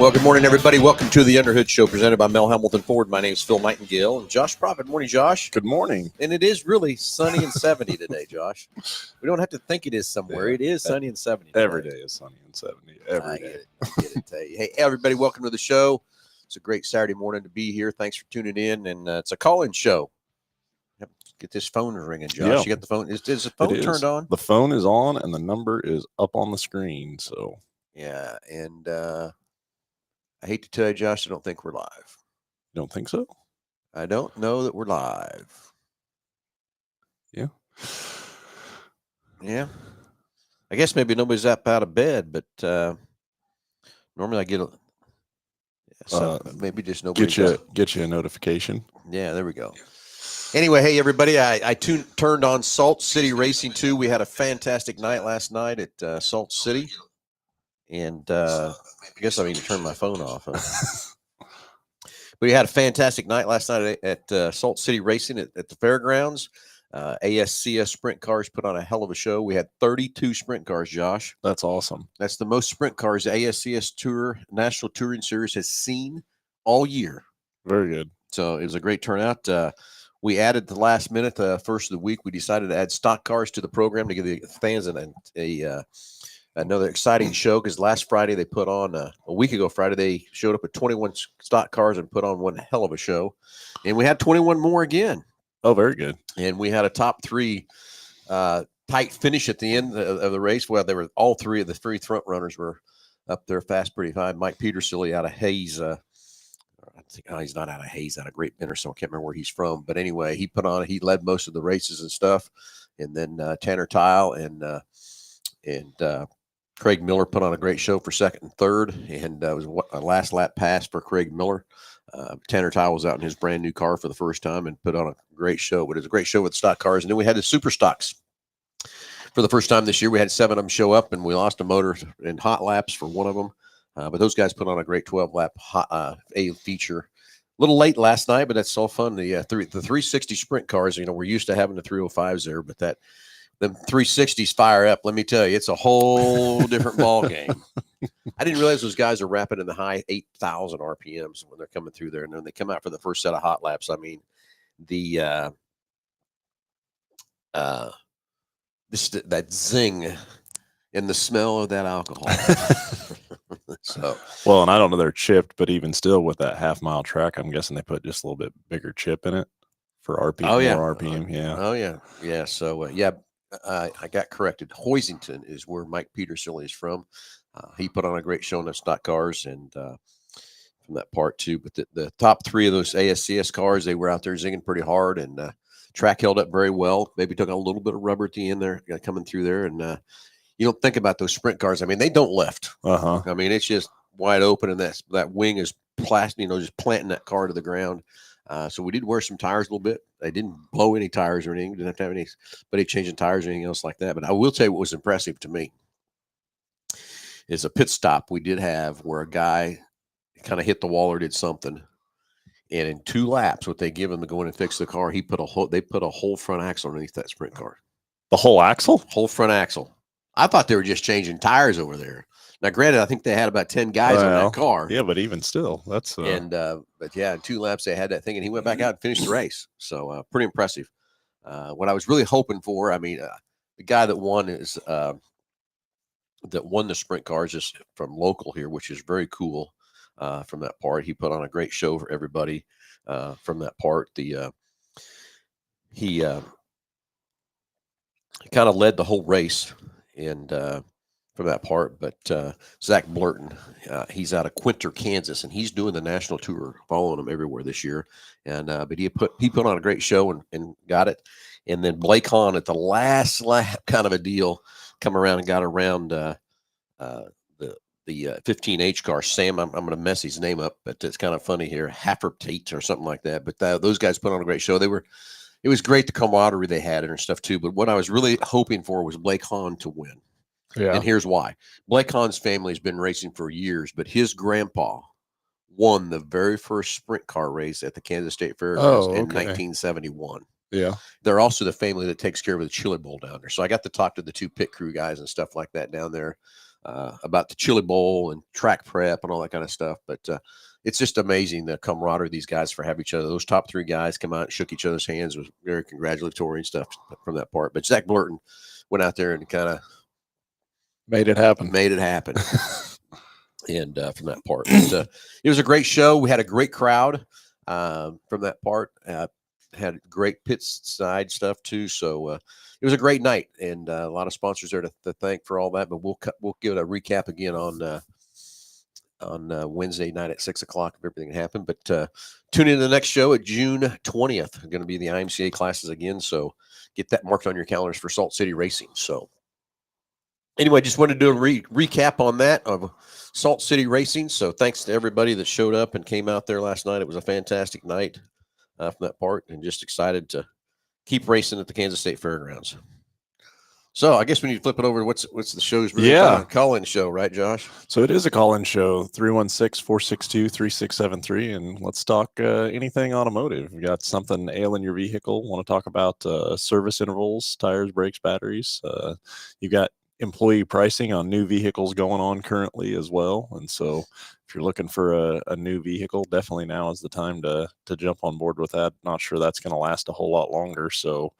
Well, good morning, everybody. Welcome to the Underhood Show presented by Mel Hambelton Ford. My name is Phil Nightingale and Josh Prophet. Good morning, Josh. Good morning. And it is really sunny and 70 today, Josh. We don't have to think it is somewhere. Yeah. It is sunny and 70 today. Every day is sunny and 70. Every day. I get it. Hey, everybody, welcome to the show. It's a great Saturday morning to be here. Thanks for tuning in. And it's a call-in show. Get this phone ringing, Josh. Yeah. You got the phone? Is the phone turned on? The phone is on and the number is up on the screen. So Yeah, and I hate to tell you, Josh, I don't think we're live. you don't think so? I don't know that we're live. Yeah. Yeah. I guess maybe nobody's up out of bed, but normally I get maybe just nobody. Get you a notification. Yeah, there we go. Anyway, hey everybody, I turned on Salt City Racing 2. We had a fantastic night last night at Salt City, and I guess I need to turn my phone off. Huh? We had a fantastic night last night at Salt City Racing at the fairgrounds. ASCS sprint cars put on a hell of a show. We had 32 sprint cars, Josh. That's awesome. That's the most sprint cars the ASCS Tour National Touring Series has seen all year. Very good. So it was a great turnout. We added the last minute, first of the week, we decided to add stock cars to the program to give the fans another exciting show, because last Friday they put on, a week ago Friday, they showed up with 21 stock cars and put on one hell of a show. And we had 21 more again. Oh, very good. And we had a top three tight finish at the end of the race. Well, there were all three of the three front runners were up there fast pretty high. Mike Petersilly out of Hayes, I think he's not out of Hayes, out of Great Bend or so. I can't remember where he's from. But anyway, he led most of the races and stuff. And then Tanner Tile and Craig Miller put on a great show for second and third. And it was a last lap pass for Craig Miller. Tanner Tile was out in his brand new car for the first time and put on a great show. But it was a great show with stock cars. And then we had the super stocks. For the first time this year, we had 7 of them show up, and we lost a motor in hot laps for one of them. But those guys put on a great 12-lap A feature. A little late last night, but that's so fun. The 360 sprint cars, we're used to having the 305s there, but them 360s fire up. Let me tell you, it's a whole different ball game. I didn't realize those guys are rapping in the high 8,000 RPMs when they're coming through there, and then they come out for the first set of hot laps. I mean, that zing and the smell of that alcohol. Well, and I don't know they're chipped, but even still with that half-mile track, I'm guessing they put just a little bit bigger chip in it for RPM. Oh, yeah. More RPM, yeah. Oh, yeah. Yeah, so, I got corrected. Hoisington is where Mike Petersilly is from. He put on a great show in the stock cars and from that part, too. But the top 3 of those ASCS cars, they were out there zinging pretty hard, and track held up very well. Maybe took a little bit of rubber at the end there, coming through there, and you don't think about those sprint cars. I mean, they don't lift. I mean, it's just wide open, and that wing is plastic, just planting that car to the ground. So we did wear some tires a little bit. They didn't blow any tires or anything. Didn't have to have anybody changing tires or anything else like that. But I will tell you what was impressive to me is a pit stop we did have where a guy kind of hit the wall or did something. And in 2 laps, what they give him to go in and fix the car, they put a whole front axle underneath that sprint car. The whole axle? Whole front axle. I thought they were just changing tires over there. Now, granted, I think they had about 10 guys on that car. Yeah, but even still, that's but yeah, in 2 laps they had that thing, and he went back out and finished the race. So pretty impressive. What I was really hoping for, I mean, the guy that won the sprint cars is from local here, which is very cool. From that part, he put on a great show for everybody. From that part, he kind of led the whole race, and from that part. But Zach Blurton, he's out of Quinter, Kansas, and he's doing the national tour, following them everywhere this year. And but he put on a great show and got it. And then Blake Hahn at the last lap, kind of a deal, come around and got around the 15H car. Sam, I'm going to mess his name up, but it's kind of funny here, Haffertate or something like that. But those guys put on a great show. It was great, the camaraderie they had and stuff too. But what I was really hoping for was Blake Hahn to win. Yeah. And here's why. Blake Hahn's family has been racing for years, but his grandpa won the very first sprint car race at the Kansas State Fairgrounds in 1971. Yeah. They're also the family that takes care of the Chili Bowl down there. So I got to talk to the 2 pit crew guys and stuff like that down there. about the Chili Bowl and track prep and all that kind of stuff. But it's just amazing the camaraderie these guys for have each other. Those top 3 guys come out and shook each other's hands. It was very congratulatory and stuff from that part. But Zach Blurton went out there and kind of made it happen. And from that part, it was a great show. We had a great crowd from that part. Had great pit side stuff too. So it was a great night, and a lot of sponsors there to thank for all that. But we'll give it a recap again on Wednesday night at 6:00 of everything that happened. But tune in to the next show at June 20th. Going to be the IMCA classes again. So get that marked on your calendars for Salt City Racing. So anyway, just wanted to do a recap on that of Salt City Racing. So thanks to everybody that showed up and came out there last night. It was a fantastic night from that part, and just excited to keep racing at the Kansas State Fairgrounds. So I guess we need to flip it over to what's the show's really call-in show, right, Josh? So it is a call-in show, 316-462-3673, and let's talk anything automotive. You got something ailing your vehicle, want to talk about service intervals, tires, brakes, batteries. You got employee pricing on new vehicles going on currently as well. And so if you're looking for a new vehicle, definitely now is the time to jump on board with that. Not sure that's going to last a whole lot longer. So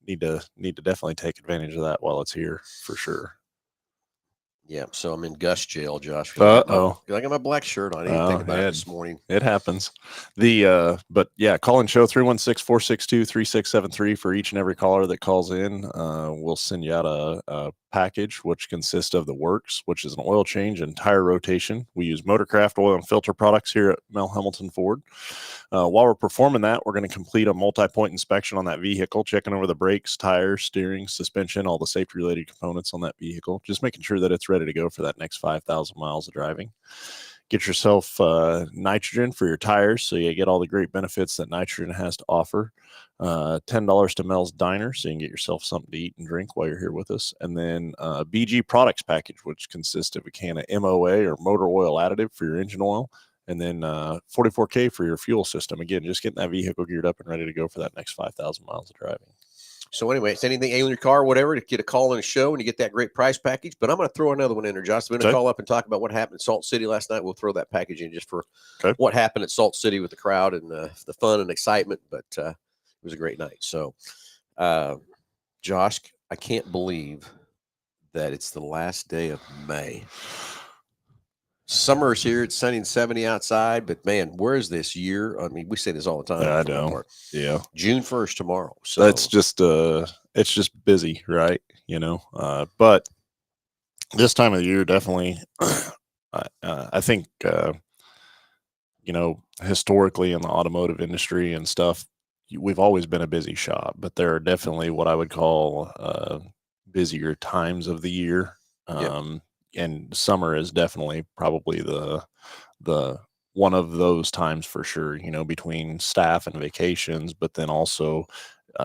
need to definitely take advantage of that while it's here for sure. Yeah, so I'm in Gus jail, Josh. Uh-oh. I got my black shirt on. I didn't think about it this morning. It happens. But yeah, call-in show 316-462-3673 for each and every caller that calls in. We'll send you out a package, which consists of the works, which is an oil change and tire rotation. We use Motorcraft oil and filter products here at Mel Hambelton Ford. While we're performing that, we're going to complete a multi-point inspection on that vehicle, checking over the brakes, tires, steering, suspension, all the safety-related components on that vehicle, just making sure that it's ready to go for that next 5,000 miles of driving. Get yourself nitrogen for your tires, so you get all the great benefits that nitrogen has to offer. $10 to Mel's Diner, so you can get yourself something to eat and drink while you're here with us. And then BG Products Package, which consists of a can of MOA or motor oil additive for your engine oil, and then 44K for your fuel system. Again, just getting that vehicle geared up and ready to go for that next 5,000 miles of driving. So anyway, it's anything ailing your car, whatever, to get a call in a show and you get that great price package. But I'm going to throw another one in there, Josh. I'm going to call up and talk about what happened at Salt City last night. We'll throw that package in just for what happened at Salt City with the crowd and the fun and excitement. But it was a great night. So, Josh, I can't believe that it's the last day of May. Summer is here. It's sunny and 70 outside, but man, where is this year? I mean, we say this all the time. Yeah, I know. Yeah. June 1st tomorrow. So that's just it's just busy, right? You know, but this time of the year, definitely, I think, you know, historically in the automotive industry and stuff, we've always been a busy shop, but there are definitely what I would call busier times of the year. And summer is definitely probably the one of those times for sure, you know, between staff and vacations, but then also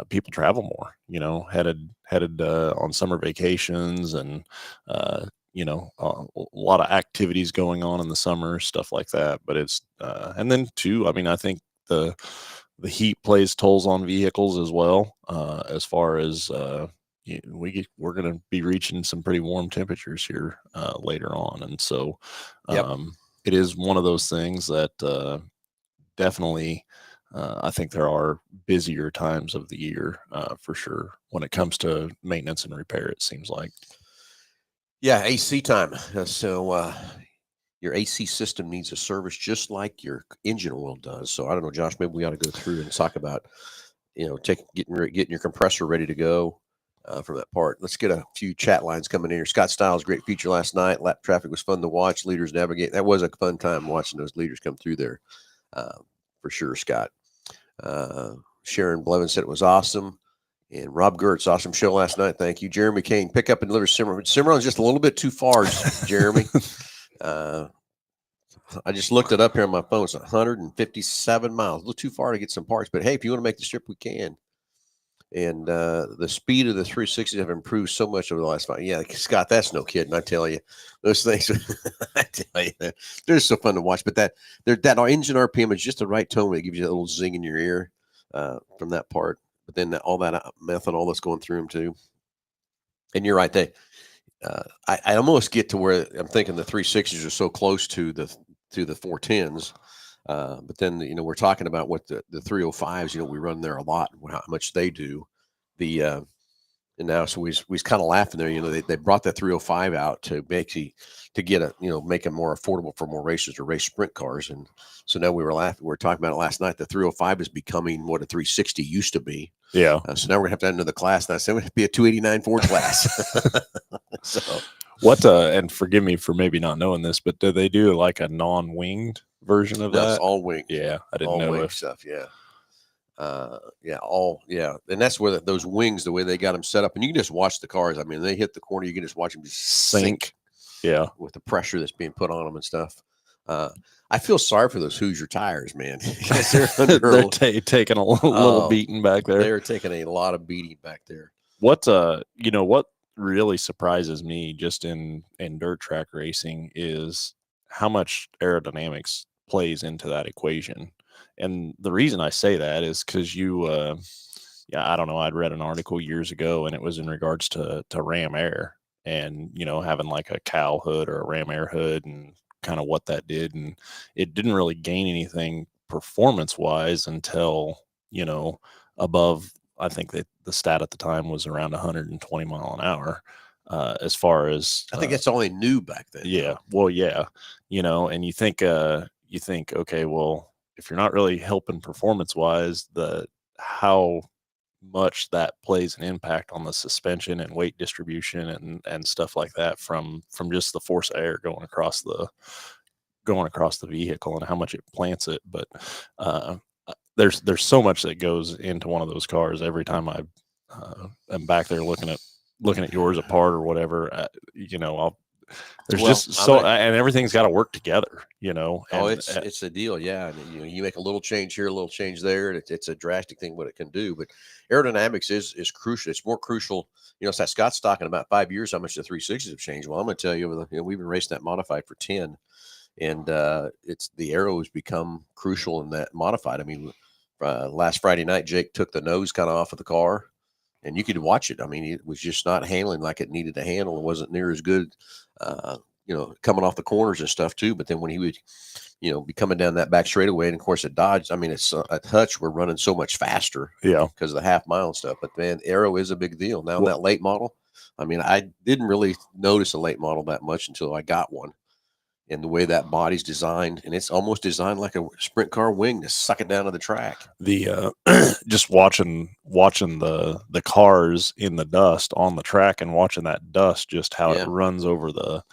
people travel more, you know, headed on summer vacations and, you know, a lot of activities going on in the summer, stuff like that. But it's, and then too, I mean, I think the heat plays tolls on vehicles as well, as far as, we're going to be reaching some pretty warm temperatures here later on. And so it is one of those things that definitely I think there are busier times of the year for sure when it comes to maintenance and repair, it seems like. Yeah, AC time. So your AC system needs a service just like your engine oil does. So I don't know, Josh, maybe we ought to go through and talk about, you know, getting your compressor ready to go. From that part. Let's get a few chat lines coming in here. Scott Stiles, great feature last night. Lap traffic was fun to watch. Leaders navigate. That was a fun time watching those leaders come through there, for sure, Scott. Sharon Blevin said it was awesome. And Rob Gertz, awesome show last night. Thank you. Jeremy Kane, pick up and deliver Cimarron. Cimarron's just a little bit too far, Jeremy. I just looked it up here on my phone. It's 157 miles. A little too far to get some parts. But, hey, if you want to make the trip, we can. And the speed of the 360s have improved so much over the last 5 years. Yeah, Scott, that's no kidding. I tell you, those things, I tell you, they're so fun to watch. But that engine RPM is just the right tone. It gives you a little zing in your ear from that part. But then all that methanol that's going through them too. And you're right. I almost get to where I'm thinking the 360s are so close to the 410s. But then, we're talking about what the 305s, we run there a lot, and how much they do. The And now, so we was kind of laughing there. They brought that 305 out to get make it more affordable for more racers to race sprint cars. And so now we were talking about it last night. The 305 is becoming what a 360 used to be. Yeah. So now we're gonna have to add another class. And I said it would be a 289 Ford class. So what? And forgive me for maybe not knowing this, but do they do like a non-winged version of that's that? all wing. Yeah, I didn't all know wing if stuff. Yeah. And that's where those wings, the way they got them set up, and you can just watch the cars. I mean, they hit the corner, you can just watch them just sink. Yeah, with the pressure that's being put on them and stuff. I feel sorry for those Hoosier tires, man. they're taking a little beating back there. They're taking a lot of beating back there. What what really surprises me just in dirt track racing is how much aerodynamics plays into that equation. And the reason I say that is because I don't know, I'd read an article years ago, and it was in regards to Ram Air and, having like a cowl hood or a Ram Air hood and kind of what that did. And it didn't really gain anything performance wise until, above, I think that the stat at the time was around 120 mile an hour. As far as I think that's all they knew back then. Yeah. Well, yeah. And you think, okay, well, if you're not really helping performance wise, how much that plays an impact on the suspension and weight distribution and stuff like that from just the force of air going across the vehicle and how much it plants it. But there's so much that goes into one of those cars. Every time I am back there looking at yours apart or whatever, and everything's got to work together, And, it's a deal, yeah. And you make a little change here, a little change there, and it's a drastic thing what it can do. But aerodynamics is crucial. It's more crucial. Scott's talking about 5 years how much the 360s have changed. Well, I'm going to tell you, we've been racing that modified for 10, and it's the aero has become crucial in that modified. I mean, last Friday night, Jake took the nose kind of off of the car. And you could watch it. I mean, it was just not handling like it needed to handle. It wasn't near as good, coming off the corners and stuff too. But then when he would, be coming down that back straightaway, and of course at Dodge, I mean, it's at Hutch, we're running so much faster, because of the half mile and stuff. But man, aero is a big deal now. That late model, I mean, I didn't really notice a late model that much until I got one. And the way that body's designed, and it's almost designed like a sprint car wing to suck it down to the track. The just watching the cars in the dust on the track and watching that dust, just how it runs over the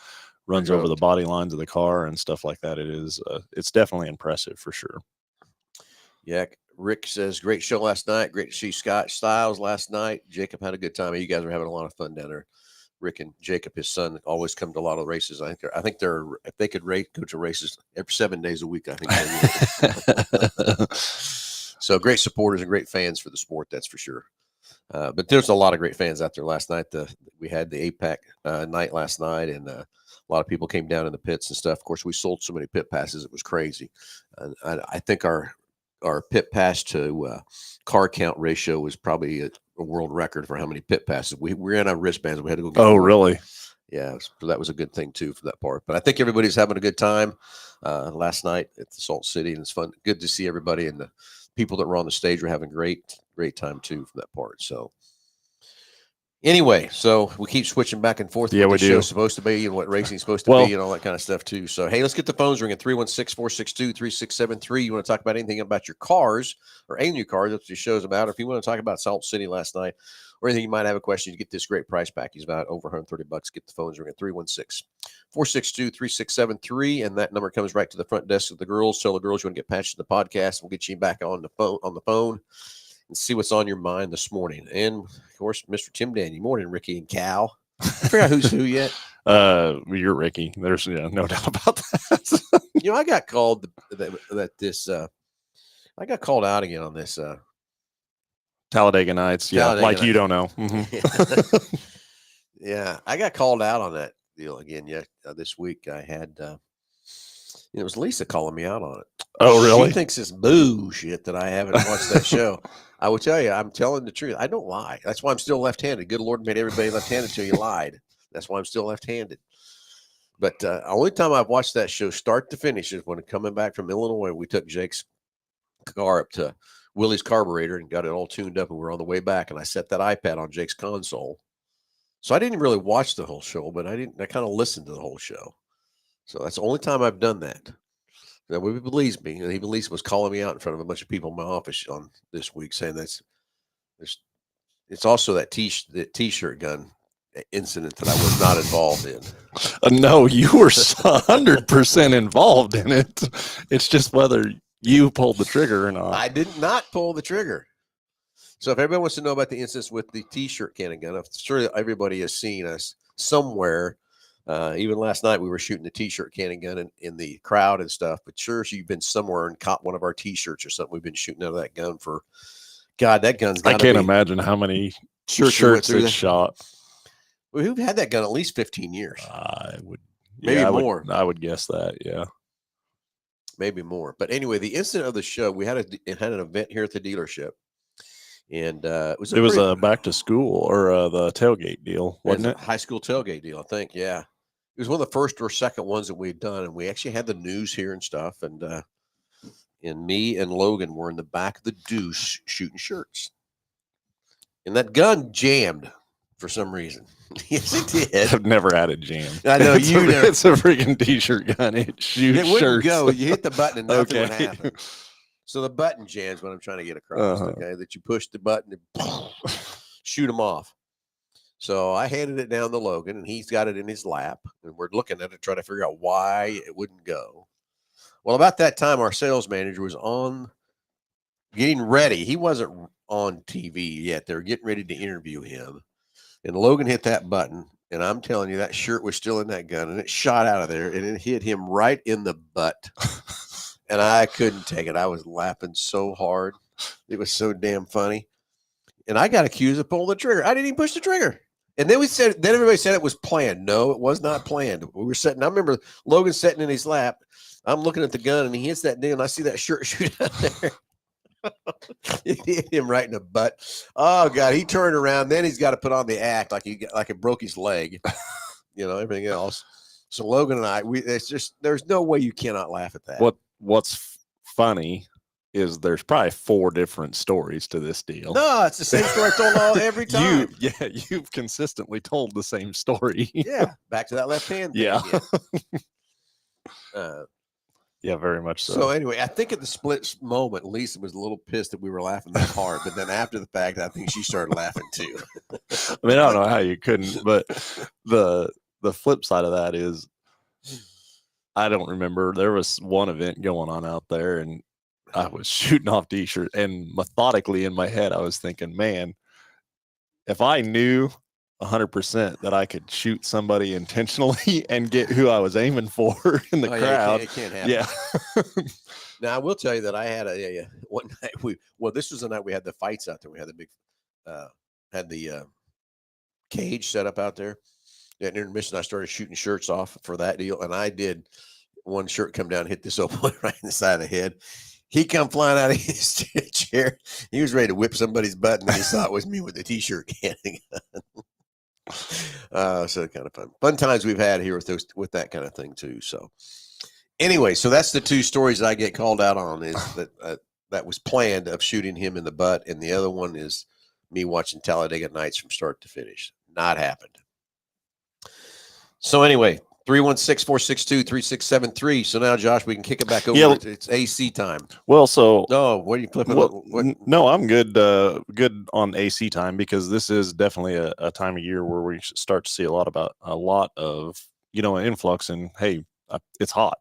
body lines of the car and stuff like that. It's definitely impressive for sure. Yeah. Rick says, great show last night. Great to see Scott Styles last night. Jacob had a good time. You guys are having a lot of fun down there. Rick and Jacob, his son, always come to a lot of races. I think they're if they could go to races every 7 days a week, I think they would. So great supporters and great fans for the sport, that's for sure. But there's a lot of great fans out there last night. We had the APAC night last night, and a lot of people came down in the pits and stuff. Of course, we sold so many pit passes, it was crazy. I think our pit pass to car count ratio was probably a world record for how many pit passes. We ran out of wristbands. We had to go get more. Really? Yeah. So that was a good thing too for that part. But I think everybody's having a good time last night at the Salt City, and it's fun. Good to see everybody, and the people that were on the stage were having great time too for that part. So anyway, so we keep switching back and forth. Yeah, what we the do. Show's supposed to be and what racing's supposed to be and all that kind of stuff too. So, hey, let's get the phones ringing. 316-462-3673. You want to talk about anything about your cars or any new cars? That's what your show's about. Or if you want to talk about Salt City last night or anything, you might have a question, you get this great price package about over $130. Get the phones ringing. 316-462-3673. And that number comes right to the front desk of the girls. Tell the girls you want to get patched to the podcast. We'll get you back on the phone and see what's on your mind this morning. And of course, Mr. Tim Danny. Morning, Ricky and Cal. I forgot who's who yet. You're Ricky. There's no doubt about that. I got called I got called out again on this Talladega Nights. Yeah, Talladega like Nights. You don't know. Mm-hmm. Yeah, I got called out on that deal again. Yeah, this week I had it was Lisa calling me out on it. Oh, really? She thinks it's bullshit that I haven't watched that show. I will tell you, I'm telling the truth. I don't lie. That's why I'm still left-handed. Good Lord made everybody left-handed until you lied. That's why I'm still left-handed. But only time I've watched that show start to finish is when coming back from Illinois. We took Jake's car up to Willie's carburetor and got it all tuned up, and we're on the way back. And I set that iPad on Jake's console, so I didn't really watch the whole show, but I kind of listened to the whole show. So that's the only time I've done that. Now, he believes me, and he believes was calling me out in front of a bunch of people in my office on this week, saying it's also that t-shirt gun incident that I was not involved in. No, you were 100% involved in it. It's just whether you pulled the trigger or not. I did not pull the trigger. So if everybody wants to know about the instance with the t-shirt cannon gun, I'm sure everybody has seen us somewhere. Even last night we were shooting the t-shirt cannon gun in the crowd and stuff, but sure you've been somewhere and caught one of our t-shirts or something. We've been shooting out of that gun for, God, that gun's I can't imagine how many shirts it shot. We've had that gun at least 15 years. Maybe more. I would guess that, yeah. Maybe more. But anyway, the incident of the show, we had an event here at the dealership. And it was a back to school or the tailgate deal, wasn't it? High school tailgate deal, I think. Yeah, it was one of the first or second ones that we'd done, and we actually had the news here and stuff. And me and Logan were in the back of the Deuce shooting shirts, and that gun jammed for some reason. Yes, it did. I've never had it jammed. I know it's a freaking t-shirt gun. It shoots wouldn't shirts. go. You hit the button and nothing would happen. So the button jams what I'm trying to get across, okay, that you push the button and shoot them off. So I handed it down to Logan, and he's got it in his lap, and we're looking at it, trying to figure out why it wouldn't go. Well, about that time, our sales manager was on getting ready. He wasn't on TV yet. They were getting ready to interview him. And Logan hit that button, and I'm telling you, that shirt was still in that gun, and it shot out of there, and it hit him right in the butt. And I couldn't take it. I was laughing so hard. It was so damn funny. And I got accused of pulling the trigger. I didn't even push the trigger. And then everybody said it was planned. No, it was not planned. We were sitting. I remember Logan sitting in his lap. I'm looking at the gun, and he hits that deal, and I see that shirt shoot out there. It hit him right in the butt. Oh God! He turned around. Then he's got to put on the act like it broke his leg. Everything else. So Logan and I, there's no way you cannot laugh at that. What's funny is there's probably 4 different stories to this deal. No, it's the same story I told every time. You've consistently told the same story. Yeah, back to that left hand thing. Yeah. Yeah, very much so. So anyway, I think at the split moment, Lisa was a little pissed that we were laughing that hard. But then after the fact, I think she started laughing too. I mean, I don't know how you couldn't, but the flip side of that is, I don't remember. There was one event going on out there, and I was shooting off t-shirts, and methodically in my head, I was thinking, man, if I knew 100% that I could shoot somebody intentionally and get who I was aiming for in the crowd. It can't happen. Yeah. Now I will tell you that I had one night this was the night we had the fights out there. We had the big had the cage set up out there. At intermission, I started shooting shirts off for that deal, and I did one shirt come down and hit this old boy right in the side of the head. He come flying out of his chair. He was ready to whip somebody's butt, and then he saw it was me with the t-shirt cannon gun. So kind of fun times we've had here with that kind of thing too. So anyway, so that's the 2 stories I get called out on, is that that was planned, of shooting him in the butt, and the other one is me watching Talladega Nights from start to finish. Not happened. So anyway, 316-462-3673. So now, Josh, we can kick it back over. Yeah, it's AC time. Well, so what are you flipping? No, I'm good. Good on AC time, because this is definitely a time of year where we start to see a lot of an influx. And hey, it's hot.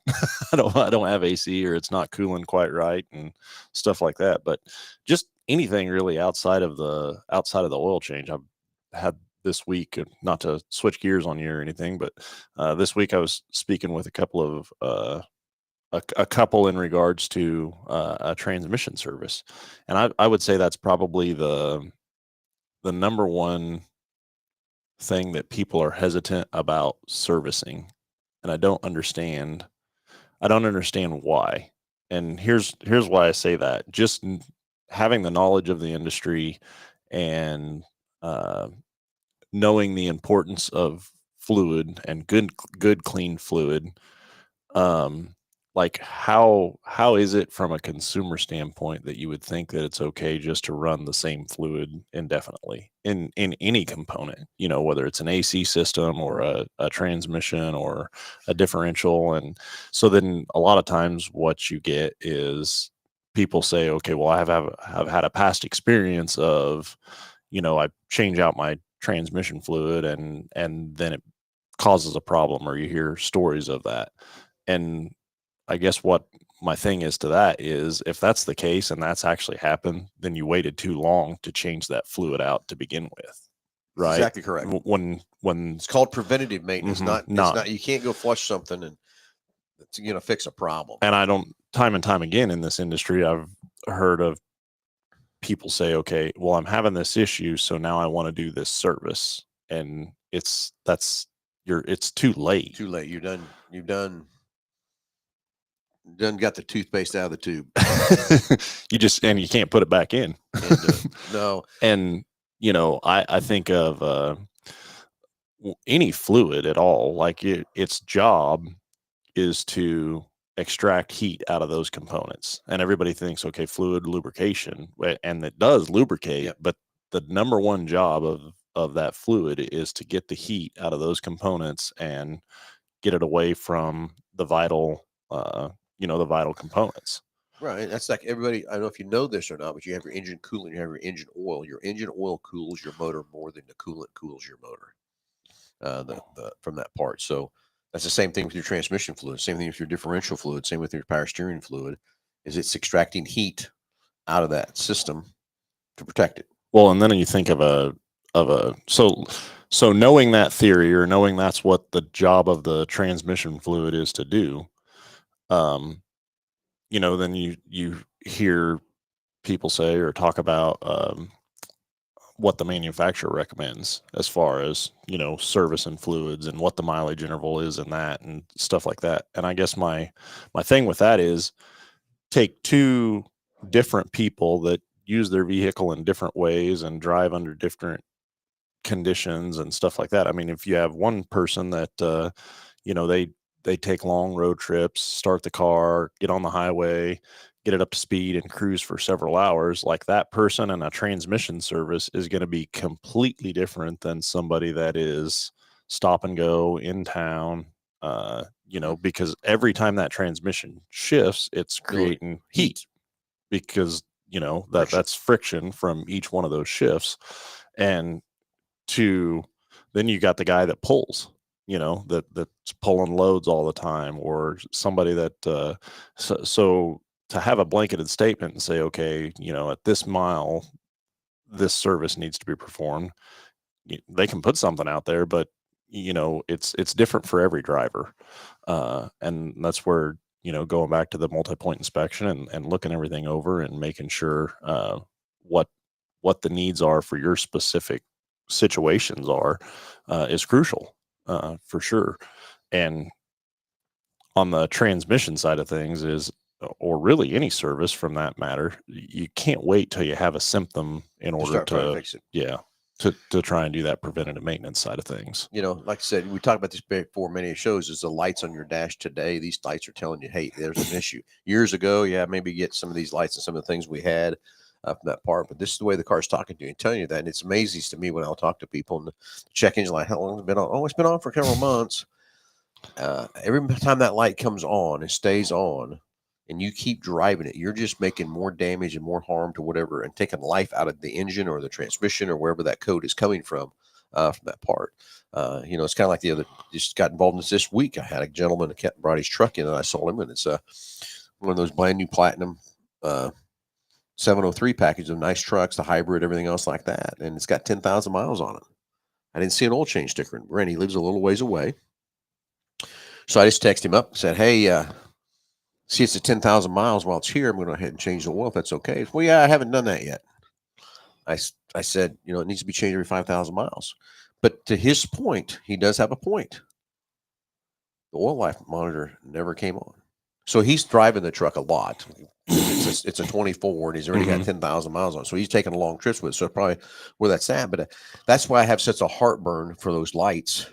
I don't have AC, or it's not cooling quite right, and stuff like that. But just anything really outside of the oil change, I've had this week, not to switch gears on you or anything, but this week I was speaking with a couple of a couple in regards to a transmission service, and I would say that's probably the number one thing that people are hesitant about servicing, and I don't understand why. And here's why I say that. Just having the knowledge of the industry and knowing the importance of fluid and good clean fluid, like how is it from a consumer standpoint that you would think that it's okay just to run the same fluid indefinitely in any component, whether it's an AC system or a transmission or a differential? And so then a lot of times what you get is people say, okay, well, I've had a past experience of, I change out my transmission fluid and then it causes a problem, or you hear stories of that. And I guess what my thing is to that is, if that's the case and that's actually happened, then you waited too long to change that fluid out to begin with, right? Exactly correct. When it's called preventative maintenance, Mhm, not you can't go flush something and it's going to fix a problem. and I don't, time and time again in this industry, I've heard of people say, okay, well, I'm having this issue, so now I want to do this service, and it's too late. Too late. You've done got the toothpaste out of the tube. And you can't put it back in. No. And I think of any fluid at all, like its job is to extract heat out of those components. And everybody thinks, okay, fluid lubrication, and it does lubricate. Yep. But the number one job of that fluid is to get the heat out of those components and get it away from the vital the vital components. Right. That's like everybody. I don't know if you know this or not, but you have your engine coolant, you have your engine oil. Your engine oil cools your motor more than the coolant cools your motor. From that part. So that's the same thing with your transmission fluid. Same thing with your differential fluid. Same with your power steering fluid. Is it's extracting heat out of that system to protect it. Well, and then you think of so knowing that theory, or knowing that's what the job of the transmission fluid is to do, then you hear people say or talk about what the manufacturer recommends as far as, service and fluids and what the mileage interval is in that and stuff like that. And I guess my thing with that is, take two different people that use their vehicle in different ways and drive under different conditions and stuff like that. I mean, if you have one person that, they take long road trips, start the car, get on the highway, get it up to speed and cruise for several hours, like that person and a transmission service is going to be completely different than somebody that is stop and go in town, because every time that transmission shifts, it's creating heat because, that's friction from each one of those shifts. And then you got the guy that pulls, that's pulling loads all the time, or somebody that, so to have a blanketed statement and say, okay, at this mile, this service needs to be performed. They can put something out there, but it's different for every driver. And that's where, going back to the multi-point inspection and looking everything over and making sure, what the needs are for your specific situations is crucial, for sure. And on the transmission side of things or really any service from that matter, you can't wait till you have a symptom in order to fix it. Yeah, to try and do that preventative maintenance side of things. Like I said, we talked about this before many shows, is the lights on your dash today. These lights are telling you, hey, there's an issue. Years ago, maybe get some of these lights and some of the things we had from that part, but this is the way the car's talking to you and telling you that. And it's amazing to me when I'll talk to people and the check engine light, how long has it been on? Oh, it's been on for several months. Every time that light comes on and stays on and you keep driving it, you're just making more damage and more harm to whatever, and taking life out of the engine or the transmission or wherever that code is coming from that part. It's kind of like just got involved in this week. I had a gentleman that brought his truck in and I sold him, and it's one of those brand new platinum 703 package of nice trucks, the hybrid, everything else like that. And it's got 10,000 miles on it. I didn't see an oil change sticker. And Brent, he lives a little ways away. So I just texted him up and said, hey, see, it's at 10,000 miles while it's here. I'm going to go ahead and change the oil if that's okay. Well, yeah, I haven't done that yet. I said, it needs to be changed every 5,000 miles. But to his point, he does have a point. The oil life monitor never came on. So he's driving the truck a lot. It's a 24 and he's already got 10,000 miles on it. So he's taking long trips with it. So probably where that's at. But that's why I have such a heartburn for those lights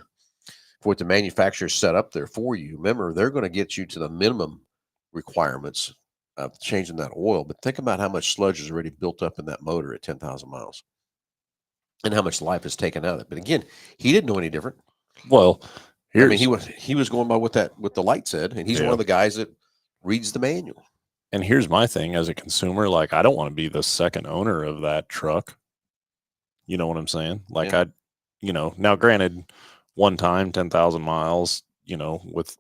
for what the manufacturer set up there for you. Remember, they're going to get you to the minimum requirements of changing that oil. But think about how much sludge is already built up in that motor at 10,000 miles and how much life is taken out of it. But again, he didn't know any different. Well, I mean, he was going by what the light said, and he's one Yeah. of the guys that reads the manual. And here's my thing as a consumer, like I don't want to be the second owner of that truck. You know what I'm saying? Like Yeah. now granted, one time, 10,000 miles, with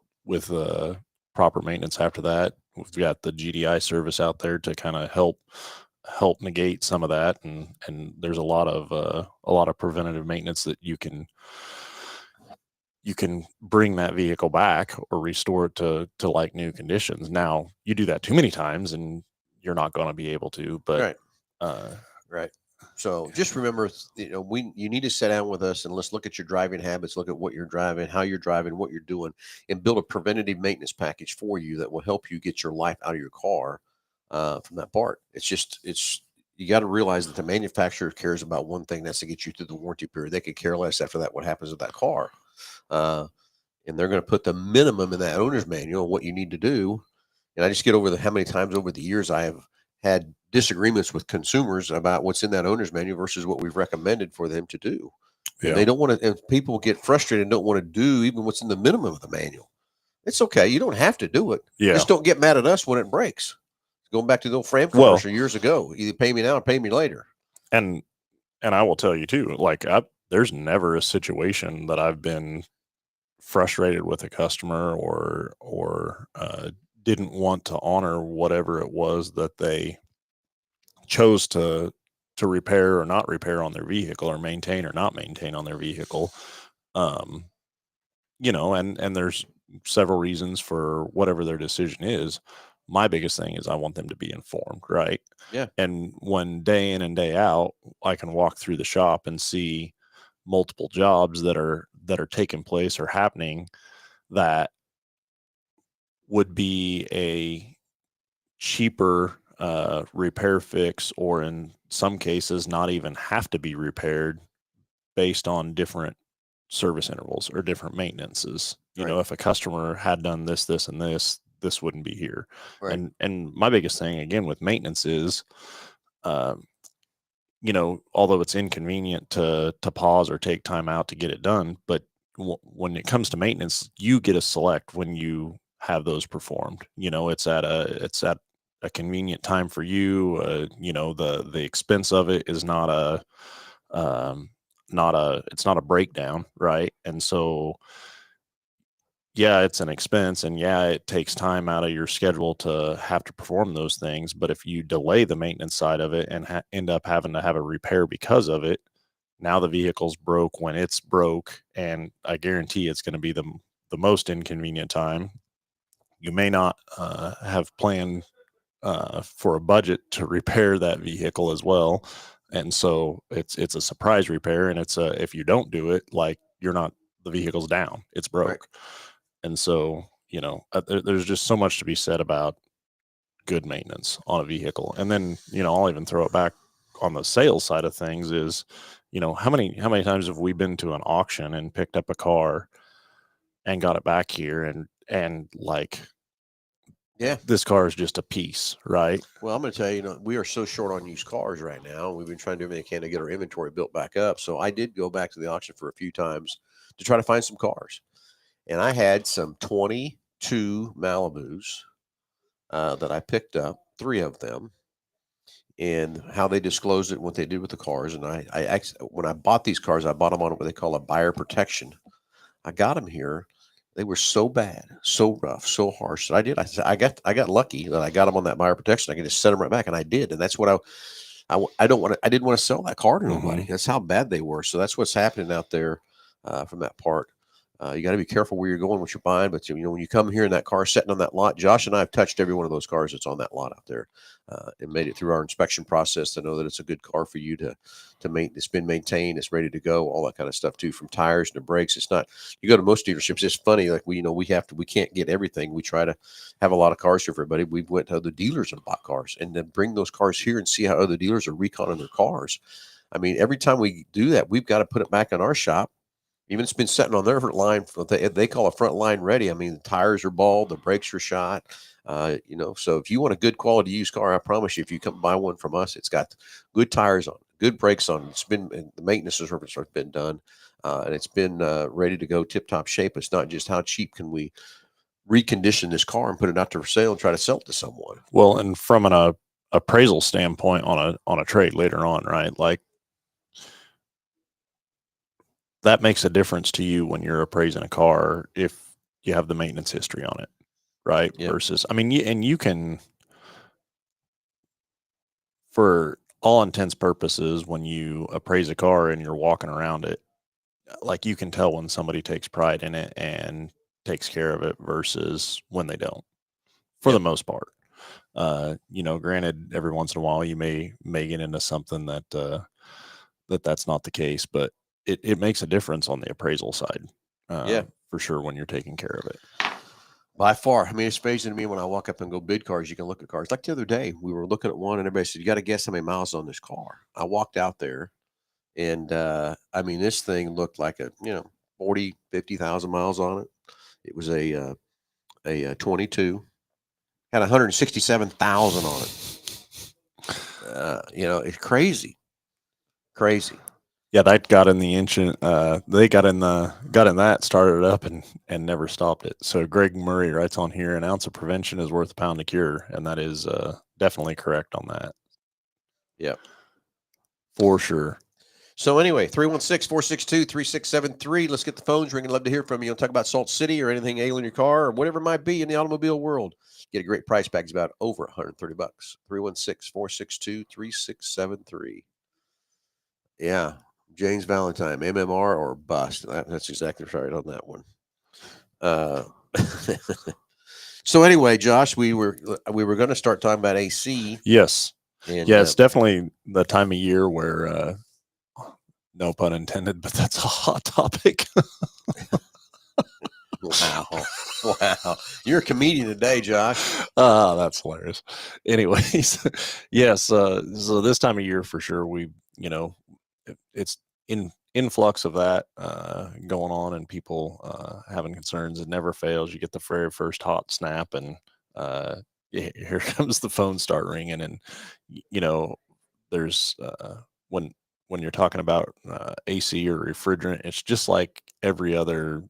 proper maintenance after that, we've got the GDI service out there to kind of help negate some of that. And there's a lot of preventative maintenance that you can bring that vehicle back or restore it to like new conditions. Now you do that too many times and you're not going to be able to, but Right. So just remember, you need to sit down with us and let's look at your driving habits, look at what you're driving, how you're driving, what you're doing, and build a preventative maintenance package for you that will help you get your life out of your car from that part. You got to realize that the manufacturer cares about one thing, that's to get you through the warranty period. They could care less after that what happens with that car. And they're going to put the minimum in that owner's manual, what you need to do. And I just get over how many times over the years I have had disagreements with consumers about what's in that owner's manual versus what we've recommended for them to do. And they don't want to, and people get frustrated and don't want to do even what's in the minimum of the manual. It's okay. You don't have to do it. Yeah. Just don't get mad at us when it breaks. Going back to the old Fram commercial years ago, either pay me now or pay me later. And I will tell you too, like there's never a situation that I've been frustrated with a customer or didn't want to honor whatever it was that they chose to repair or not repair on their vehicle, or maintain or not maintain on their vehicle. And there's several reasons for whatever their decision is. My biggest thing is I want them to be informed, right? Yeah. And when day in and day out, I can walk through the shop and see multiple jobs that are taking place or happening that would be a cheaper repair fix, or in some cases not even have to be repaired based on different service intervals or different maintenances. If a customer had done this, and this wouldn't be here. Right. And my biggest thing again with maintenance is, although it's inconvenient to pause or take time out to get it done, but when it comes to maintenance, you get to select when you have those performed. It's at a convenient time for you. The expense of it is not it's not a breakdown, right? And so, yeah, it's an expense, and yeah, it takes time out of your schedule to have to perform those things. But if you delay the maintenance side of it and end up having to have a repair because of it, now the vehicle's broke when it's broke, and I guarantee it's going to be the most inconvenient time. You may not have planned for a budget to repair that vehicle as well, and so it's a surprise repair, and if you don't do it, like, the vehicle's down, it's broke. Right. And so there's just so much to be said about good maintenance on a vehicle. And then I'll even throw it back on the sales side of things is, how many times have we been to an auction and picked up a car and got it back here and like, yeah, this car is just a piece, right? Well, I'm going to tell you, we are so short on used cars right now. We've been trying to do everything we can to get our inventory built back up. So I did go back to the auction for a few times to try to find some cars. And I had some 22 Malibus that I picked up, 3 of them, and how they disclosed it and what they did with the cars. And I actually, when I bought these cars, I bought them on what they call a buyer protection. I got them here. They were so bad, so rough, so harsh that I got lucky that I got them on that buyer protection. I could just set them right back, and I did. And that's what I didn't want to sell that car to nobody. That's how bad they were. So that's what's happening out there from that part. You got to be careful where you're going, what you're buying. But when you come here and that car sitting on that lot, Josh and I have touched every one of those cars that's on that lot out there, and made it through our inspection process to know that it's a good car for you to maintain. It's been maintained, it's ready to go, all that kind of stuff too, from tires to brakes. It's not. You go to most dealerships, it's funny. Like we can't get everything. We try to have a lot of cars here for everybody. We went to other dealers and bought cars, and then bring those cars here and see how other dealers are reconning their cars. I mean, every time we do that, we've got to put it back in our shop. Even it's been sitting on their line. They call a front line ready. I mean, the tires are bald, the brakes are shot. So if you want a good quality used car, I promise you, if you come buy one from us, it's got good tires on, good brakes on. It's been the maintenance has been done, and it's been ready to go, tip top shape. It's not just how cheap can we recondition this car and put it out there for sale and try to sell it to someone. Well, and from an appraisal standpoint on a trade later on, right? Like that makes a difference to you when you're appraising a car if you have the maintenance history on it, right? Yep. Versus, I mean, you can, for all intents purposes, when you appraise a car and you're walking around it, like you can tell when somebody takes pride in it and takes care of it versus when they don't, for the most part. Granted, every once in a while you may get into something that's not the case, but it makes a difference on the appraisal side. For sure, when you're taking care of it. By far. I mean, it's amazing to me when I walk up and go bid cars, you can look at cars. Like the other day, we were looking at one and everybody said, you got to guess how many miles on this car. I walked out there and, I mean, this thing looked like 50,000 miles on it. It was a 22, had 167,000 on it. It's crazy. Yeah, that got in the ancient. They got in that, started it up, and never stopped it. So Greg Murray writes on here, an ounce of prevention is worth a pound of cure, and that is definitely correct on that. Yep, for sure. So anyway, 316-462-3673. Let's get the phones ringing. Love to hear from you. You want to talk about Salt City or anything ailing your car or whatever it might be in the automobile world. Get a great price pack. It's about over $130. 316-462-3673. Yeah. James Valentine, MMR or bust. That's exactly right on that one. So anyway, Josh, we were going to start talking about AC. Yes. And, it's definitely the time of year where, no pun intended, but that's a hot topic. Wow. You're a comedian today, Josh. That's hilarious. Anyways, yes. So this time of year for sure, it's influx of that going on and people having concerns. It never fails. You get the very first hot snap and here comes the phone start ringing. And, there's when you're talking about AC or refrigerant, it's just like every other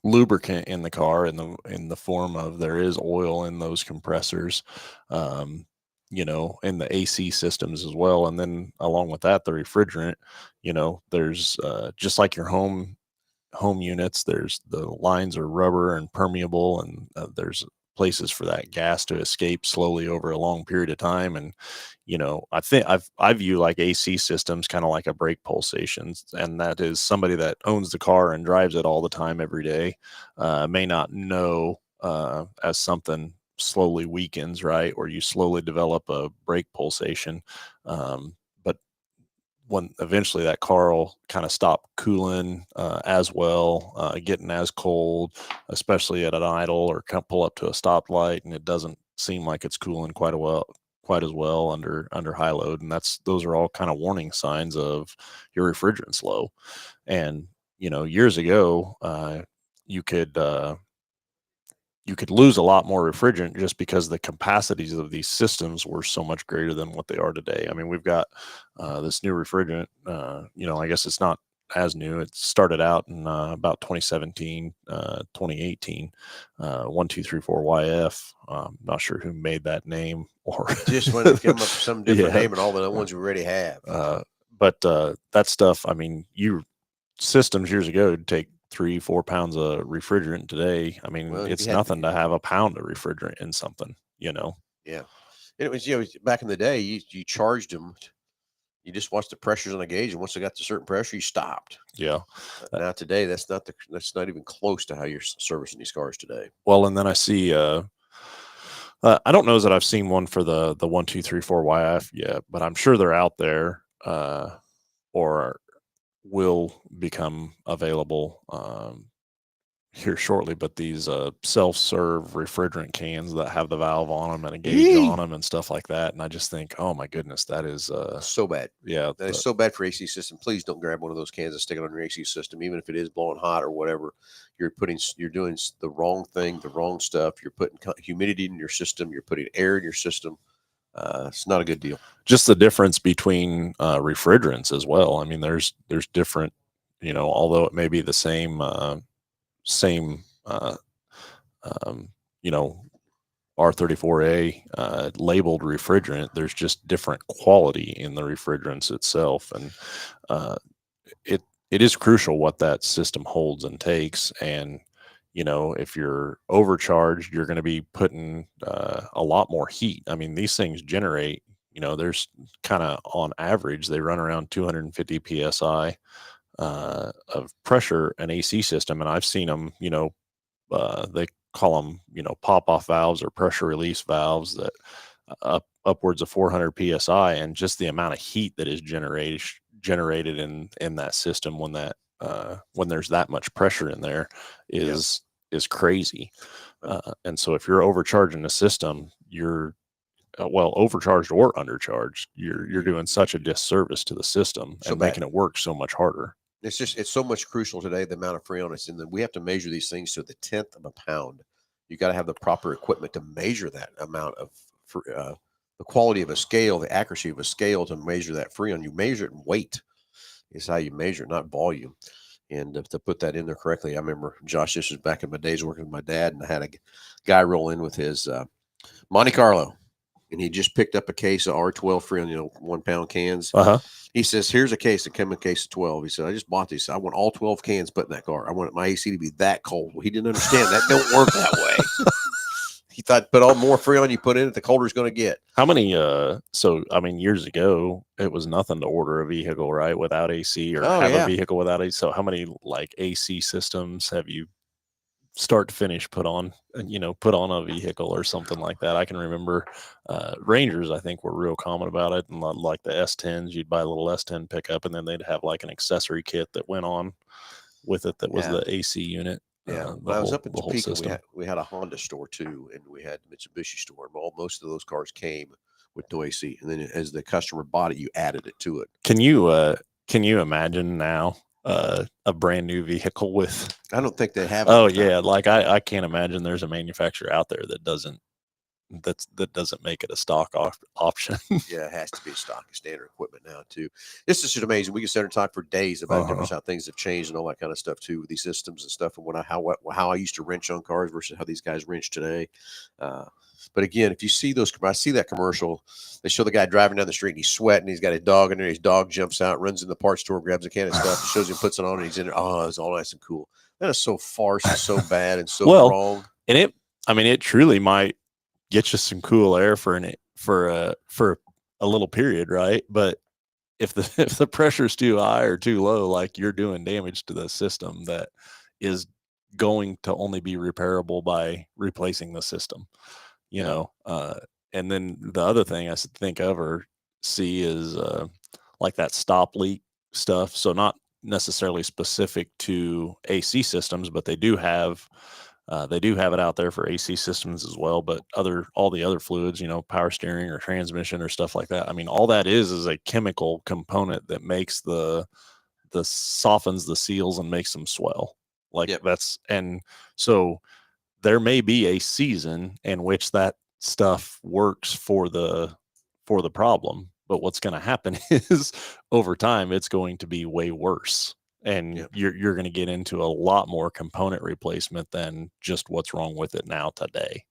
lubricant in the car in the form of there is oil in those compressors, in the AC systems as well. And then along with that, the refrigerant, there's just like your home units, there's the lines are rubber and permeable, and there's places for that gas to escape slowly over a long period of time. And I think I view like AC systems kind of like a brake pulsations, and that is somebody that owns the car and drives it all the time every day may not know as something slowly weakens, right? Or you slowly develop a brake pulsation. But when eventually that car will kind of stop cooling as well, getting as cold, especially at an idle or pull up to a stoplight, and it doesn't seem like it's cooling quite as well under high load. And those are all kind of warning signs of your refrigerant's low. And years ago, you could lose a lot more refrigerant just because the capacities of these systems were so much greater than what they are today. I mean, we've got this new refrigerant, I guess it's not as new. It started out in about 2017, 2018, 1234YF. I'm not sure who made that name, or just when it came up with some different name and all the other ones we already have. But that stuff, I mean, systems years ago would take 3-4 pounds of refrigerant. Today, I mean, it's nothing to have a pound of refrigerant in something, Yeah. It was, back in the day, you charged them. You just watched the pressures on the gauge, and once they got to a certain pressure, you stopped. Yeah. Now today, that's not even close to how you're servicing these cars today. Well, and then I see, I don't know that I've seen one for the 1234YF yet, but I'm sure they're out there, or will become available here shortly, but these self-serve refrigerant cans that have the valve on them and a gauge on them and stuff like that. And I just think, oh my goodness, that is so bad. Yeah, That is so bad for AC system. Please don't grab one of those cans and stick it on your AC system, even if it is blowing hot or whatever. You're doing the wrong thing, the wrong stuff. You're putting humidity in your system. You're putting air in your system. It's not a good deal. Just the difference between refrigerants as well. I mean, there's different, although it may be the same R34A labeled refrigerant, there's just different quality in the refrigerants itself. And it is crucial what that system holds and takes. And, if you're overcharged, you're going to be putting a lot more heat. I mean, these things generate, there's kind of on average, they run around 250 PSI of pressure, an AC system. And I've seen them, they call them, pop off valves or pressure release valves that upwards of 400 PSI, and just the amount of heat that is generated in that system when there's that much pressure in there is crazy. And so if you're overcharging the system, you're overcharged or undercharged, you're doing such a disservice to the system and making it work so much harder. It's so much crucial today, the amount of freon it's in. That we have to measure these things to the 10th of a pound. You got to have the proper equipment to measure that amount of the quality of a scale, the accuracy of a scale to measure that freon. You measure it in weight is how you measure it, not volume. And to put that in there correctly, I remember, Josh, this was back in my days working with my dad, and I had a guy roll in with his Monte Carlo, and he just picked up a case of R12 freon, 1 pound cans. He says, here's a case that came in a case of 12. He said, I just bought these. I want all 12 cans put in that car. I want my AC to be that cold. Well, he didn't understand that don't work that way. He thought put all more freon you put in it, the colder it's going to get. How many, years ago, it was nothing to order a vehicle, right, without AC or a vehicle without AC. So how many like AC systems have you start to finish put on a vehicle or something like that? I can remember Rangers, I think, were real common about it. And like the S10s, you'd buy a little S10 pickup, and then they'd have like an accessory kit that went on with it that was the AC unit. Yeah, when I was up in Topeka, we had a Honda store too, and we had Mitsubishi store. Most of those cars came with no AC, and then as the customer bought it, you added it to it. Can you imagine now a brand new vehicle with? I don't think they have. Oh yeah, like I can't imagine there's a manufacturer out there that doesn't make it a stock option. Yeah, it has to be stock standard equipment now too. This is just amazing. We can sit and talk for days about different how things have changed and all that kind of stuff too, with these systems and stuff, and how I used to wrench on cars versus how these guys wrench today. But again, if you see I see that commercial, they show the guy driving down the street and he's sweating. He's got a dog in there. His dog jumps out, runs in the parts store, grabs a can of stuff, shows him, puts it on, and he's in there. Oh, it's all nice and cool. That is so farce and so bad and so wrong. And it truly might get you some cool air for a little period, right? But if the pressure's too high or too low, like, you're doing damage to the system that is going to only be repairable by replacing the system, and then the other thing I think of or see is like that stop leak stuff. So not necessarily specific to AC systems, but they do have it out there for AC systems as well, but all the other fluids, power steering or transmission or stuff like that. I mean, all that is a chemical component that makes softens the seals and makes them swell. And so there may be a season in which that stuff works for the problem, but what's going to happen is over time, it's going to be way worse. And you're going to get into a lot more component replacement than just what's wrong with it now today.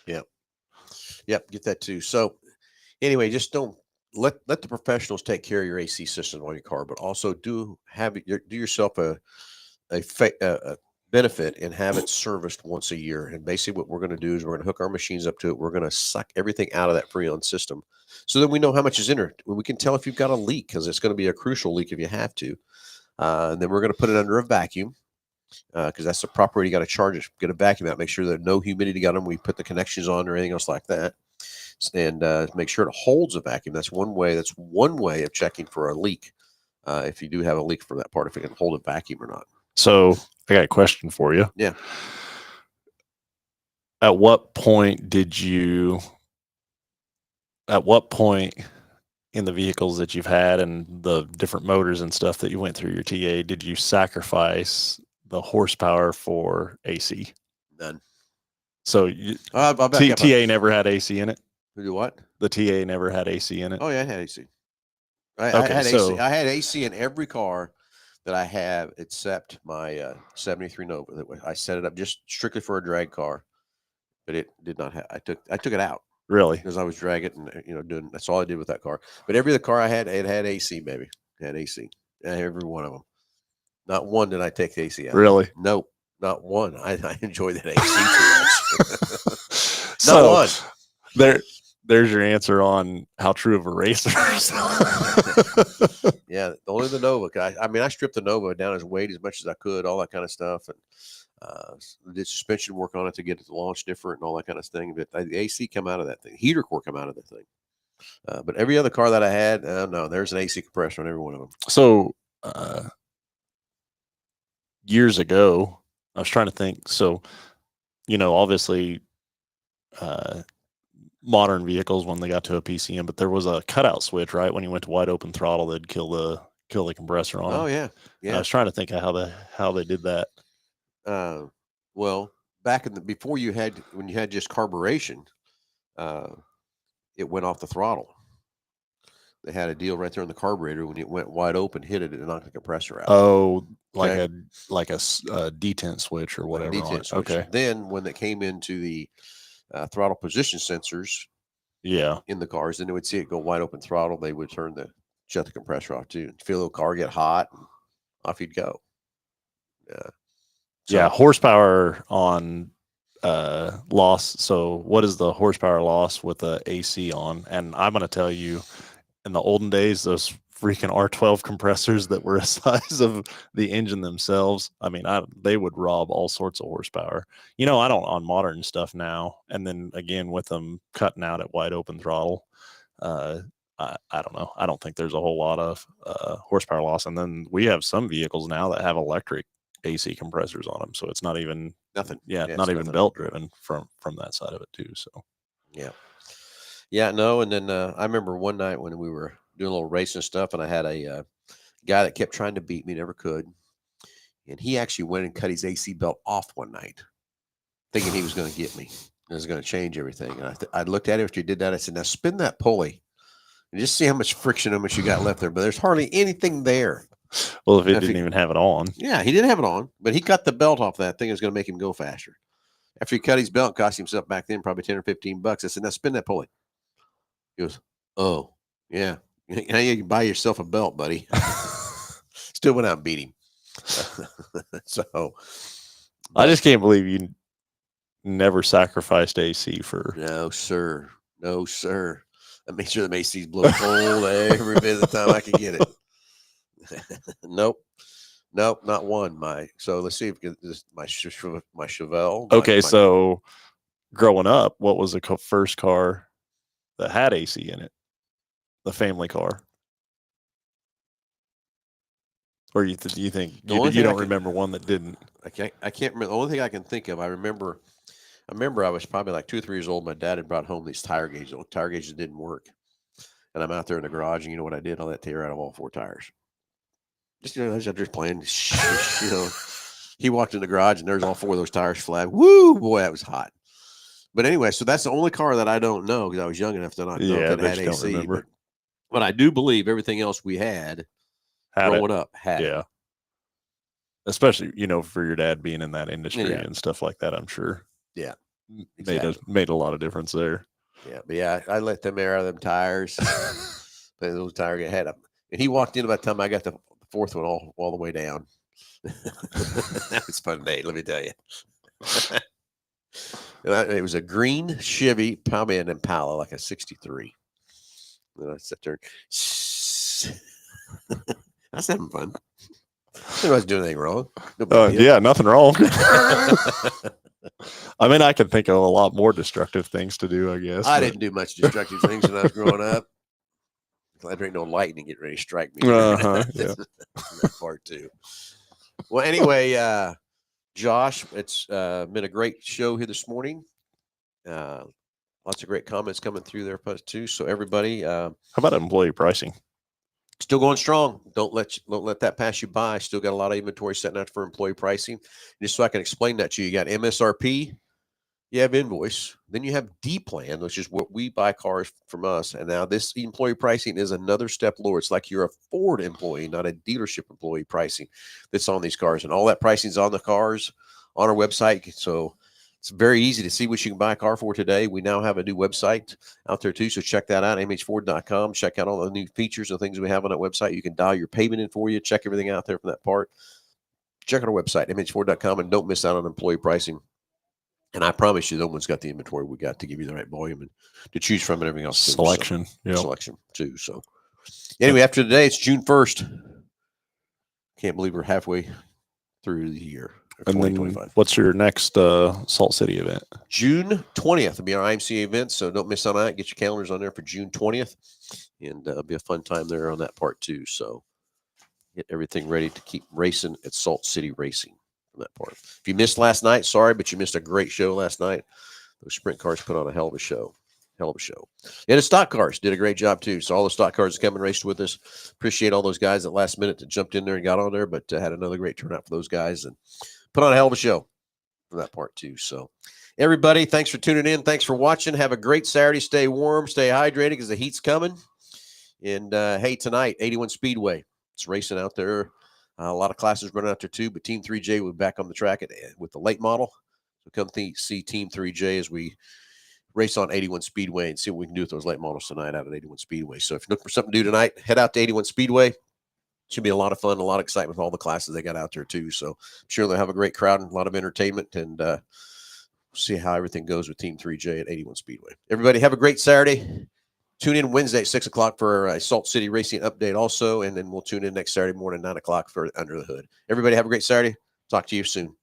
Get that too. So anyway, just don't let the professionals take care of your AC system on your car, but also do yourself a benefit and have it serviced once a year. And basically what we're going to do is we're going to hook our machines up to it. We're going to suck everything out of that Freon system so that we know how much is in there. We can tell if you've got a leak, because it's going to be a crucial leak if you have to. And then we're going to put it under a vacuum, because that's the proper way. You got to charge it, get a vacuum out, make sure that no humidity got them. We put the connections on or anything else like that. And make sure it holds a vacuum. That's one way of checking for a leak. If you do have a leak for that part, if it can hold a vacuum or not. So I got a question for you. Yeah. At what point in the vehicles that you've had and the different motors and stuff that you went through your TA, did you sacrifice the horsepower for AC? None. So I'll back up. TA never had AC in it? Do what? The TA never had AC in it? Oh, yeah, I had AC. I Okay, had so- AC. I had AC in every car that I have except my 73 Nova. I set it up just strictly for a drag car, but it did not have. I took it out Really? because I was dragging and doing. That's all I did with that car. But every other car I had, it had AC, baby. It had AC. Every one of them. Not one did I take the AC out. Really? Nope, not one. I enjoy that AC too much. So Not one. there's your answer on how true of a racer. Yeah, only the Nova. I mean, I stripped the Nova down as weight as much as I could, all that kind of stuff, and did suspension work on it to get it to launch different and all that kind of thing. But the AC come out of that thing, heater core come out of that thing. But every other car that I had, no, there's an AC compressor on every one of them. So years ago, I was trying to think. So, obviously, modern vehicles when they got to a PCM, but there was a cutout switch, right? When you went to wide open throttle, they'd kill the compressor on. Oh them. yeah, yeah. I was trying to think of how they did that. Well, back before when you had just carburation, it went off the throttle. They had a deal right there on the carburetor. When it went wide open, hit it, and knocked the compressor out. Oh, like Okay. a detent switch or whatever. Detent switch. Okay. Then when it came into the throttle position sensors, in the cars, then they would see it go wide open throttle. They would shut the compressor off too. Feel the car get hot, and off you'd go. Yeah. Yeah, horsepower on loss. So what is the horsepower loss with the AC on? And I'm going to tell you, in the olden days, those freaking R12 compressors that were the size of the engine themselves, I mean, they would rob all sorts of horsepower. I don't on modern stuff now. And then again, with them cutting out at wide open throttle, I don't know. I don't think there's a whole lot of horsepower loss. And then we have some vehicles now that have electric AC compressors on them, so it's not even nothing. Yeah, not even belt driven from that side of it too. So yeah, no. And then I remember one night when we were doing a little racing stuff, and I had a guy that kept trying to beat me, never could, and he actually went and cut his AC belt off one night, thinking he was going to get me. It was going to change everything. And I looked at him after he did that. I said, "Now spin that pulley and just see how much friction, how much you got left there." But there's hardly anything there. Well, if it didn't even have it on. Yeah, he didn't have it on, but he cut the belt off that thing. It was going to make him go faster. After he cut his belt, cost himself back then probably 10 or 15 bucks. I said, "Now spin that pulley." He goes, "Oh, yeah. Now you can buy yourself a belt, buddy." Still went out and beat him. So I just can't believe you never sacrificed AC for. No, sir. No, sir. I made sure the AC's blow cold every bit of the time I could get it. Nope, not one. So let's see if this my Chevelle. Okay, so growing up, what was the first car that had AC in it? The family car, or you think you don't remember one that didn't? I can't remember. The only thing I can think of, I remember I was probably like 2 or 3 years old. My dad had brought home these tire gauges. The tire gauges didn't work, and I'm out there in the garage, and you know what I did? I let tear out of all 4 tires. Just I was just playing. He walked in the garage and there's all 4 of those tires flat. Woo, boy, that was hot. But anyway, so that's the only car that I don't know because I was young enough to not know if it had AC. But I do believe everything else we had growing up had. Yeah. Especially, for your dad being in that industry and stuff like that, I'm sure. Yeah. Exactly. Made a lot of difference there. Yeah. But yeah, I let them air out of them tires. Those tires had them. And he walked in by the time I got the 4th one all the way down. That was a fun day, let me tell you. It was a green Chevy, probably an Impala, like a 63. And I sat there. I was having fun. I wasn't doing anything wrong. Yeah, nothing wrong. I mean, I can think of a lot more destructive things to do, I guess. I didn't do much destructive things when I was growing up. I drink no lightning get ready to strike me. Yeah. That part too. Well, anyway, Josh, it's been a great show here this morning. Lots of great comments coming through there too. So everybody, How about employee pricing? still going strong. Don't let that pass you by. Still got a lot of inventory setting out for employee pricing. Just so I can explain that to you, you got MSRP, you have invoice, then you have D plan, which is what we buy cars from us. And now this employee pricing is another step lower. It's like you're a Ford employee, not a dealership employee pricing that's on these cars. And all that pricing is on the cars on our website. So it's very easy to see what you can buy a car for today. We now have a new website out there too. So check that out, mhford.com. Check out all the new features and things we have on that website. You can dial your payment in for you. Check everything out there from that part. Check out our website, mhford.com, and don't miss out on employee pricing. And I promise you, no one's got the inventory we got to give you the right volume and to choose from and everything else. Too. Selection. So, Yep. Selection, too. So, anyway, after today, it's June 1st. Can't believe we're halfway through the year. And then what's your next Salt City event? June 20th will be our IMCA event. So, don't miss on that. Get your calendars on there for June 20th. And it'll be a fun time there on that part, too. So, get everything ready to keep racing at Salt City Racing. From that part. If you missed last night, sorry, but you missed a great show last night. Those sprint cars put on a hell of a show. And the stock cars did a great job too. So all the stock cars that come and raced with us. Appreciate all those guys at last minute that jumped in there and got on there, but had another great turnout for those guys and put on a hell of a show for that part too. So everybody, thanks for tuning in. Thanks for watching. Have a great Saturday. Stay warm, stay hydrated because the heat's coming. And hey, tonight, 81 Speedway. It's racing out there. A lot of classes running out there too, but Team 3J will be back on the track with the late model. So come see Team 3J as we race on 81 Speedway and see what we can do with those late models tonight out at 81 Speedway. So if you're looking for something to do tonight, head out to 81 Speedway. It should be a lot of fun, a lot of excitement with all the classes they got out there too. So I'm sure they'll have a great crowd and a lot of entertainment, and see how everything goes with Team 3J at 81 Speedway. Everybody have a great Saturday. Tune in Wednesday at 6 o'clock for a Salt City Racing update also, and then we'll tune in next Saturday morning, 9 o'clock for Under the Hood. Everybody have a great Saturday. Talk to you soon.